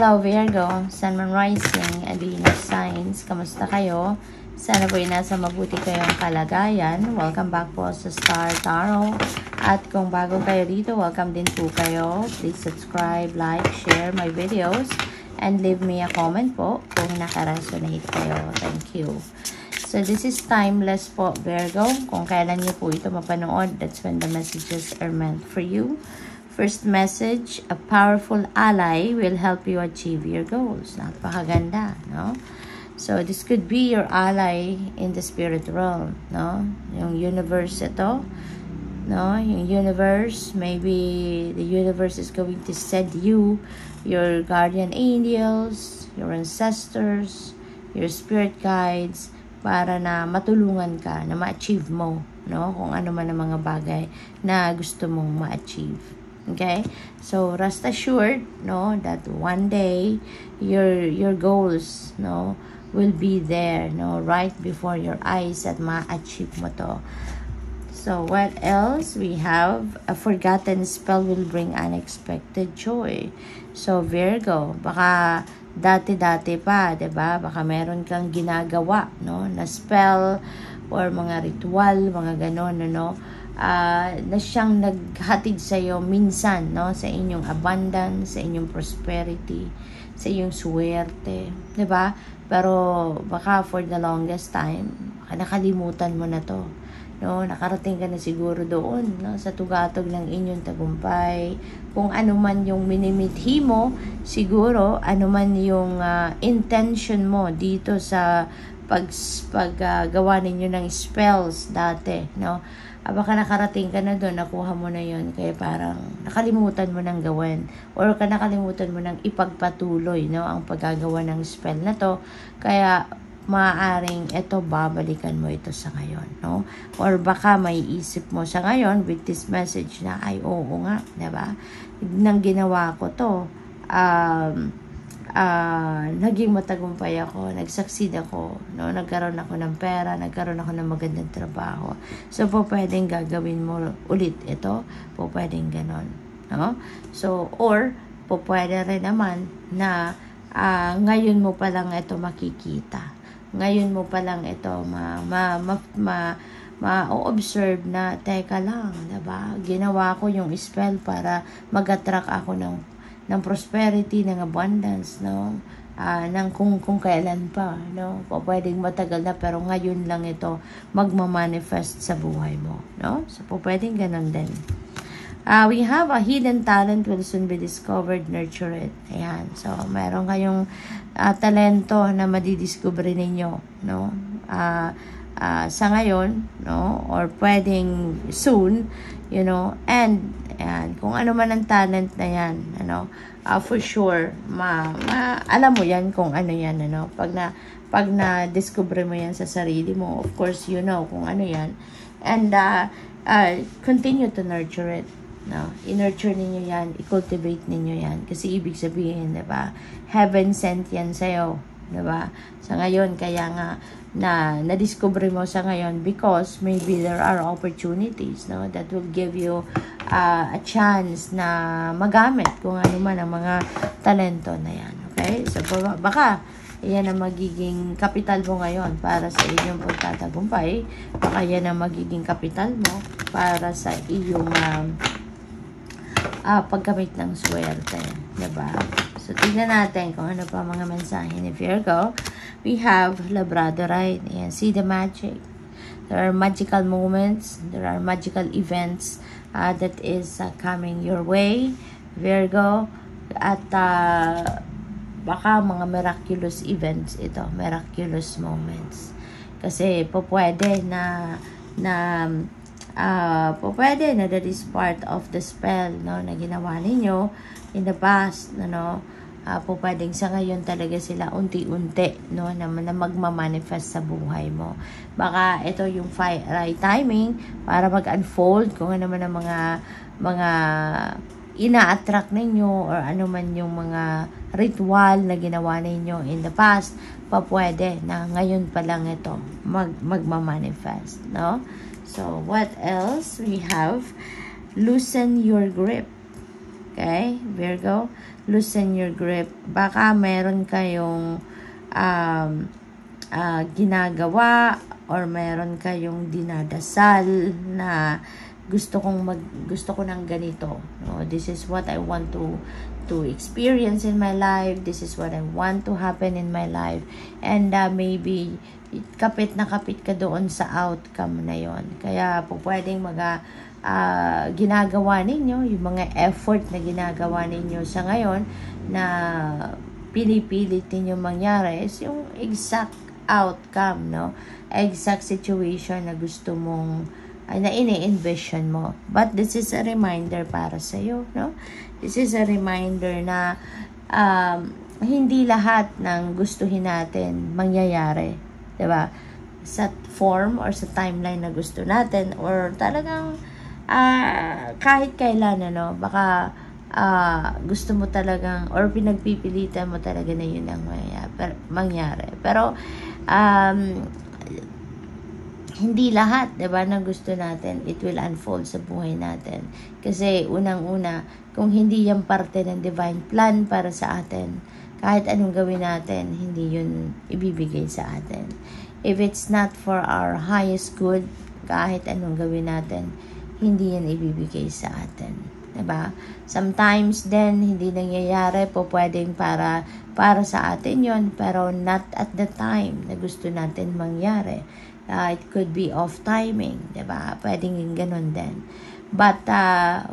Hello Virgo, Sun, Moon, Rising, and Venus signs. Kamusta kayo? Sana po nasa mabuti kayong kalagayan. Welcome back po sa Star Tarot. At kung bago kayo dito, welcome din po kayo. Please subscribe, like, share my videos, and leave me a comment po kung naka-resonate kayo. Thank you. So this is timeless po, Virgo. Kung kailan niyo po ito mapanood, that's when the messages are meant for you. First message, a powerful ally will help you achieve your goals. Napakaganda, no? So, this could be your ally in the spirit realm, no? Yung universe ito, no? Yung universe, maybe the universe is going to send you your guardian angels, your ancestors, your spirit guides, para na matulungan ka, na ma-achieve mo, no? Kung ano man ang mga bagay na gusto mong ma-achieve. Okay, so rest assured, no, that one day your goals, no, will be there, no, right before your eyes at ma-achieve mo to. So what else? We have a forgotten spell will bring unexpected joy. So Virgo, baka dati-dati pa, 'di ba? Baka meron kang ginagawa, no, na spell or mga ritual, mga ganon, no, na siyang naghatid sa iyo minsan, no, sa inyong abundance, sa inyong prosperity, sa inyong swerte, 'di ba? Pero baka for the longest time, nakalimutan mo na 'to. No, nakarating ka na siguro doon, no, sa tugatog ng inyong tagumpay. Kung ano man yung minimithi mo, siguro ano man yung intention mo dito sa paggawa ninyo ng spells dati, no? Baka nakarating ka na doon, nakuha mo na yon, kaya parang nakalimutan mo nang gawin or nakalimutan mo nang ipagpatuloy, no, ang paggagawa ng spell na to. Kaya maaaring ito, babalikan mo ito sa ngayon, no? Or baka may isip mo sa ngayon with this message na, ay, oo nga, diba? Nang ginawa ko to, naging matagumpay ako, nag-succeed ako, no? Nagkaroon ako ng pera, nagkaroon ako ng magandang trabaho. So, po pwedeng gagawin mo ulit ito, po pwedeng ganon, no? So, or, po pwede rin naman na ngayon mo pa lang ito makikita. Ngayon mo pa lang ito ma-observe na, teka lang, diba? Ginawa ko yung spell para mag-attract ako ng prosperity, ng abundance, no? Ng kung kailan pa, no? Pwedeng matagal na, pero ngayon lang ito magmamanifest sa buhay mo, no? So, pwedeng ganun din. We have a hidden talent will soon be discovered, nurture it. Ayan. So, meron kayong talento na madidiscover ninyo, no? Sa ngayon, no? Or pwedeng soon, you know, and ayan, kung ano man ang talent na yan, ano, for sure, alam mo yan kung ano yan, ano, pag na-discover mo yan sa sarili mo, of course, you know kung ano yan, and continue to nurture it, no? I-nurture ninyo yan, i-cultivate ninyo yan, kasi ibig sabihin, diba, heaven sent yan sa'yo, diba? Sa ngayon, kaya nga, na-discover mo sa ngayon because maybe there are opportunities, no, that will give you a chance na magamit kung ano man ang mga talento na yan. Okay? So, baka yan ang magiging kapital mo ngayon para sa inyong pagtatagumpay. Baka yan ang magiging kapital mo para sa iyong paggamit ng swerte. Diba? So, tignan natin kung ano pa mga mensahe ni Virgo. We have Labradorite. Ayan, see the magic. There are magical moments. There are magical events that is coming your way, Virgo. At baka mga miraculous events ito. Miraculous moments. Kasi pwede na that is part of the spell, no, na ginawa ninyo in the past, no. Pwedeng sa ngayon talaga sila unti-unti, no, na magmamanifest sa buhay mo. Baka ito yung right timing para mag-unfold kung ano man ang mga ina-attract ninyo or ano man yung mga ritual na ginawa ninyo in the past. Pwede na ngayon pa lang ito magmamanifest, no? So, what else? We have loosen your grip. Okay, Virgo. loosen your grip. Baka meron kayong ginagawa or meron kayong dinadasal na gusto ko ng ganito. No, this is what I want to experience in my life. This is what I want to happen in my life. And maybe kapit na kapit ka doon sa outcome na yon. Kaya po pwedeng ginagawa ninyo, yung mga effort na ginagawa ninyo sa ngayon na pinipilit ninyo mangyari is yung exact outcome, no? Exact situation na gusto mong na ini-envision mo. But this is a reminder para sa iyo, no? This is a reminder na hindi lahat ng gustuhin natin mangyayari, 'di ba? Sa form or sa timeline na gusto natin or talagang kahit kailan, ano, baka gusto mo talagang or pinagpipilitan mo talaga na yun ang mangyari. Pero hindi lahat, 'di ba, ng gusto natin it will unfold sa buhay natin. Kasi unang-una, kung hindi yan parte ng divine plan para sa atin, kahit anong gawin natin, hindi yun ibibigay sa atin. If it's not for our highest good, kahit anong gawin natin, hindi yan ibibigay sa atin. 'Di ba? Sometimes then hindi nangyayari po, pwedeng para sa atin yon, pero not at the time na gusto natin mangyari. It could be off timing, 'di ba? Pwedeng yung ganun din. But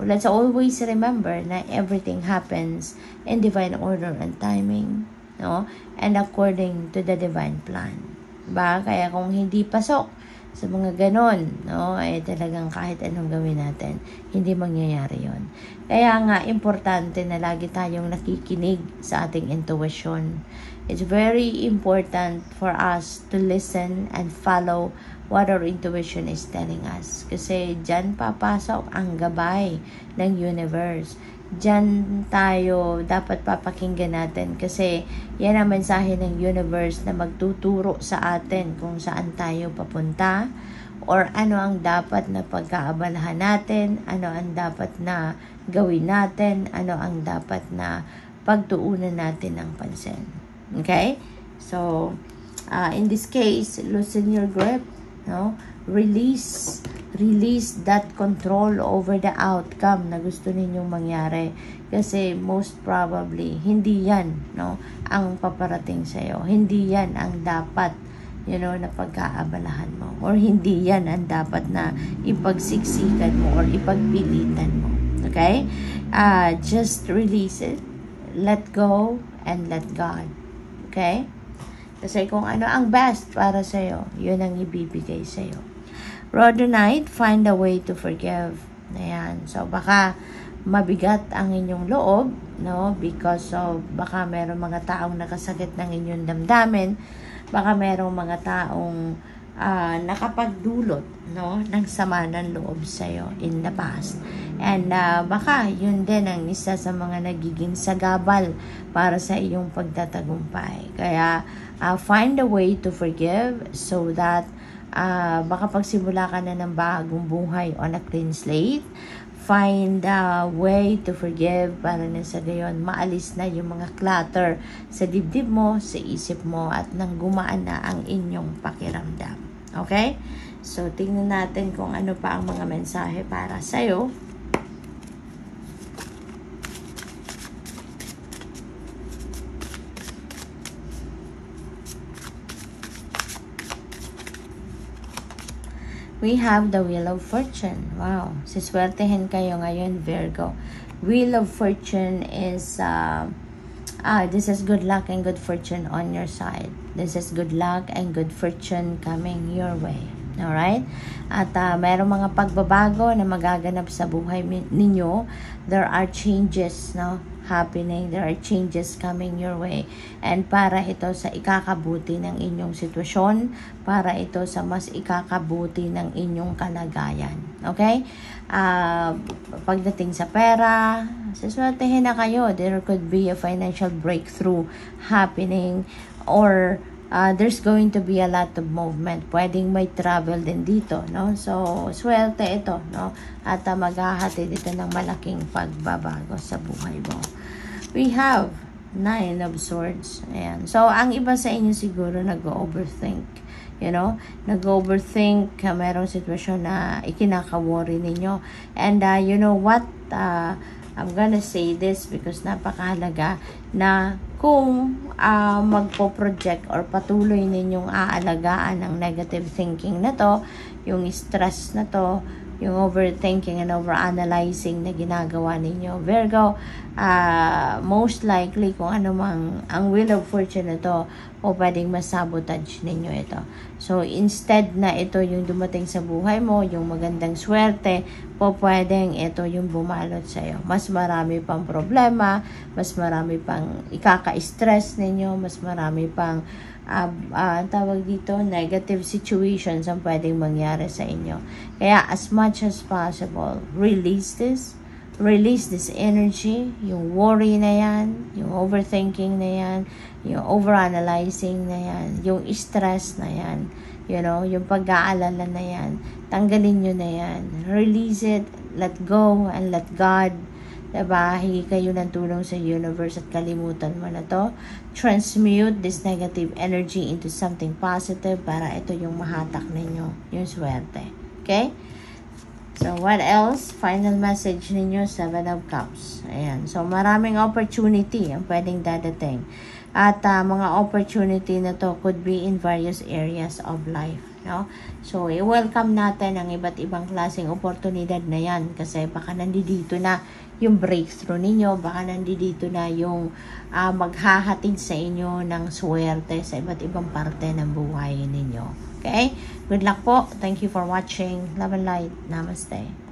let's always remember na everything happens in divine order and timing, no? And according to the divine plan. 'Di ba? Kaya kung hindi pasok sa mga ganon, no, ay talagang kahit anong gawin natin, hindi mangyayari yon. Kaya nga, importante na lagi tayong nakikinig sa ating intuition. It's very important for us to listen and follow what our intuition is telling us. Kasi dyan papasok ang gabay ng universe. Dyan tayo dapat papakinggan natin kasi yan ang mensahe ng universe na magtuturo sa atin kung saan tayo papunta or ano ang dapat na pagkaabalahan natin, ano ang dapat na gawin natin, ano ang dapat na pagtuunan natin ng pansin. Okay? So, in this case, loosen your grip, no? Release that control over the outcome na gusto ninyong mangyari. Kasi most probably, hindi yan, no, ang paparating sa'yo. Hindi yan ang dapat, na pagkaabalahan mo. Or hindi yan ang dapat na ipagsiksikan mo or ipagpilitan mo. Okay? Just release it. Let go and let God. Okay? Kasi kung ano ang best para sa'yo, yun ang ibibigay sa'yo. Rhodonite, find a way to forgive. Ayan. So, baka mabigat ang inyong loob, no? Because of, baka merong mga taong nakasakit ng inyong damdamin. Baka merong mga taong nakapagdulot, no, ng sama ng loob sa'yo in the past. And baka yun din ang isa sa mga nagiging sagabal para sa iyong pagtatagumpay. Kaya find a way to forgive so that baka pagsimula ka na ng bagong buhay on a clean slate. Find a way to forgive para na sa gayon maalis na yung mga clutter sa dibdib mo, sa isip mo, at nang gumaan na ang inyong pakiramdam. Okay? So, tingnan natin kung ano pa ang mga mensahe para sa'yo. We have the Wheel of Fortune. Wow. Siswertehin kayo ngayon, Virgo. Wheel of Fortune is, this is good luck and good fortune on your side. This is good luck and good fortune coming your way. Alright? At mayroong mga pagbabago na magaganap sa buhay ninyo. There are changes, no, happening. There are changes coming your way. And para ito sa ikakabuti ng inyong sitwasyon, para ito sa mas ikakabuti ng inyong kalagayan. Okay? Pagdating sa pera, siswertehin na kayo. There could be a financial breakthrough happening or there's going to be a lot of movement. Pwedeng may travel din dito, no? So, swerte ito, no? At maghahatid ito ng malaking pagbabago sa buhay mo. we have Nine of Swords. Ayan. So, ang iba sa inyo siguro nag-overthink. You know, nag-overthink, merong sitwasyon na ikinaka-worry ninyo. And you know what? I'm gonna say this because napakahalaga na kung magpo-project or patuloy ninyong aalagaan ang negative thinking na to, yung stress na to, yung overthinking and overanalyzing na ginagawa ninyo, Virgo, most likely kung ano mang ang wheel of fortune na to, o pwedeng masabotage ninyo ito. So, instead na ito yung dumating sa buhay mo, yung magandang swerte, po pwedeng ito yung bumalot sa'yo. Mas marami pang problema, mas marami pang ikaka-stress ninyo, mas marami pang tawag dito, negative situations ang pwedeng mangyari sa inyo. Kaya, as much as possible, release this energy, yung worry na yan, yung overthinking na yan, yung overanalyzing na yan, yung stress na yan, you know, yung pag-aalala na yan, tanggalin nyo na yan, release it, let go, and let God, diba, hingi kayo ng tulong sa universe at kalimutan mo na to, transmute this negative energy into something positive para ito yung mahatak ninyo, yung swerte, okay? So, what else? Final message ninyo, 7 of Cups. Ayan. So, maraming opportunity ang pwedeng dadating. At mga opportunity na to could be in various areas of life. No? So, i-welcome natin ang iba't ibang klaseng oportunidad na yan. Kasi baka nandito na yung breakthrough ninyo. Baka nandito na yung maghahatid sa inyo ng swerte sa iba't ibang parte ng buhay ninyo. Okay? Good luck po. Thank you for watching. Love and light. Namaste.